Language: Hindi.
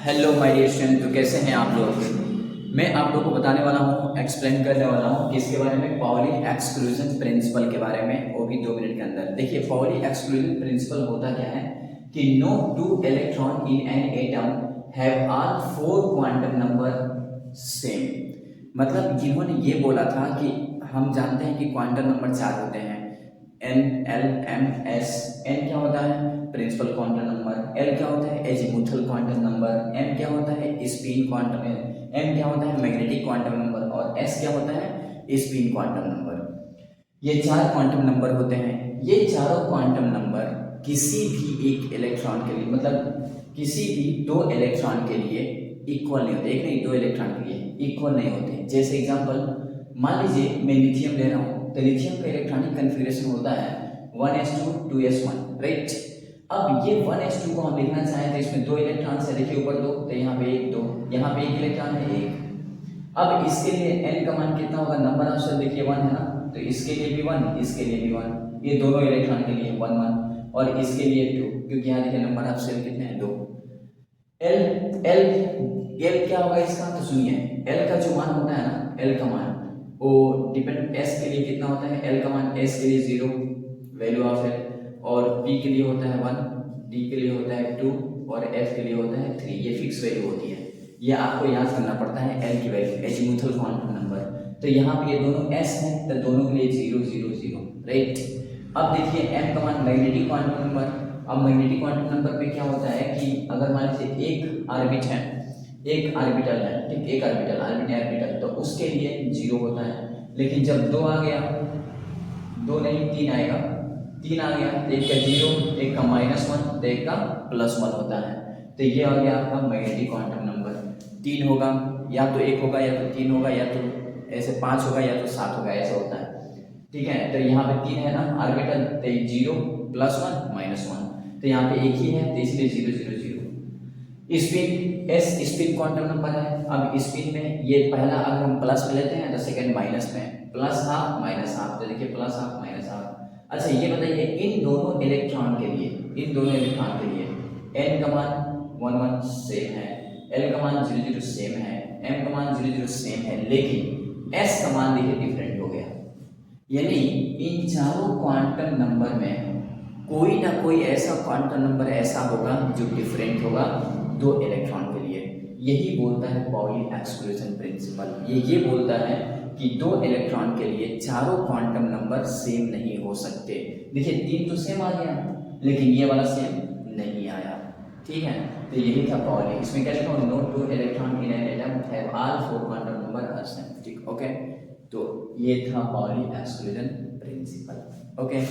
हेलो माय डियर स्टूडेंट, तो कैसे हैं आप लोग। मैं आप लोगों को बताने वाला हूँ, एक्सप्लेन करने वाला हूँ किसके बारे में, पाउली एक्सक्लूजन प्रिंसिपल के बारे में, वो भी 2 मिनट के अंदर। देखिए, पाउली एक्सक्लूजन प्रिंसिपल होता क्या है कि no two electron in an atom have all 4 quantum number same. मतलब इन्होंने ये बोला था कि हम जानते हैं कि क्वांटम नंबर 4 होते हैं, N, L, M, S. N क्या होता है? Principal quantum number. एल क्या होता है? Azimuthal quantum number. एम क्या होता है? Spin quantum. एम क्या होता है? Magnetic quantum number. और एस क्या होता है? Spin quantum number. ये 4 क्वांटम नंबर होते हैं। ये चारों क्वांटम नंबर किसी भी एक इलेक्ट्रॉन के लिए, मतलब किसी भी 2 इलेक्ट्रॉन के लिए इक्वल नहीं होते। एक नहीं, 2 इलेक्ट्रॉन के लिए इक्वल नहीं होते। जैसे एग्जांपल, मान लीजिए मैं लिथियम ले रहा हूँ, तो लिथियम का इलेक्ट्रॉनिक कन्फिग्रेशन होता है 1s2 2s1, राइट। अब ये 1s2 को हम लिखना चाहें तो इसमें 2 इलेक्ट्रॉन है, देखिए ऊपर 2, तो यहाँ पे 1 2, यहाँ पे 1 इलेक्ट्रॉन है 1। अब इसके लिए n का मान कितना होगा? नंबर ऑफ सेल देखिए 1 है ना, तो इसके लिए भी 1, इसके लिए भी 1, ये दोनों इलेक्ट्रॉन के लिए 1 1, और इसके लिए 2, क्योंकि यहाँ देखिए नंबर ऑफ सेल कितने हैं? 2। एल एल एल क्या होगा इसका? तो सुनिए, एल का जो मान होता है ना, एल का मान वो डिपेंड, एस के लिए कितना होता है? एल का मान एस के लिए 0 वैल्यू ऑफ एल, और पी के लिए होता है 1, डी के लिए होता है 2, और एफ के लिए होता है 3। ये फिक्स वैल्यू होती है, ये आपको याद करना पड़ता है। एल की वैल्यू एजीमुथल क्वांटम नंबर। तो यहाँ पे ये दोनों एस हैं, तो दोनों के लिए 0 0 0, राइट। अब देखिए एम का मान मैग्नेटिक क्वांटम नंबर। अब मैग्नेटिक क्वांटम नंबर पे क्या होता है कि अगर मान लीजिए एक ऑर्बिट है, एक ऑर्बिटल है, ठीक, एक ऑर्बिटल ऑर्बिटल, तो उसके लिए 0 होता है। लेकिन जब 2 आ गया, 2 नहीं 3 आएगा, 3 आ गया तो एक का 0, एक का -1, तो एक का +1 होता है। तो ये आ गया आपका मैग्नेटिक क्वांटम नंबर। 3 होगा, या तो 1 होगा, या तो 3 होगा, या तो ऐसे 5 होगा, या तो 7 होगा, ऐसा होता है, ठीक है। तो यहाँ पे 3 है ना ऑर्बिटल, तो 0 +1 -1, तो यहाँ पे एक ही है, तो इसलिए 0 0 0। Spin, S spin quantum number है। अब स्पिन में ये पहला अगर हम प्लस में लेते हैं तो सेकंड माइनस में, +12 -12, तो देखिए +12 -12। अच्छा ये बताइए, इन दोनों इलेक्ट्रॉन के लिए, इन दोनों इलेक्ट्रॉन के लिए एन का मान 1 1 सेम है, एल का मान 0 0 सेम है, एम का मान 0 0 सेम है, लेकिन एस का मान देखिए डिफरेंट हो गया। यानी इन चारों क्वांटम नंबर में कोई ना कोई ऐसा क्वांटम नंबर ऐसा होगा जो डिफरेंट होगा 2 इलेक्ट्रॉन के लिए। यही बोलता है पाउली एक्सक्लूजन प्रिंसिपल। ये बोलता है कि 2 इलेक्ट्रॉन के लिए चारों क्वांटम नंबर सेम नहीं हो सकते। देखिए 3 तो सेम आ गया, लेकिन ये वाला सेम नहीं आया, ठीक है। तो यही था पाउली। इसमें क्या लिखा? No 2 electron in an atom have all 4 quantum number are same, ठीक, ओके। तो ये था पाउली एक्सक्लूजन प्रिंसिपल, ओके।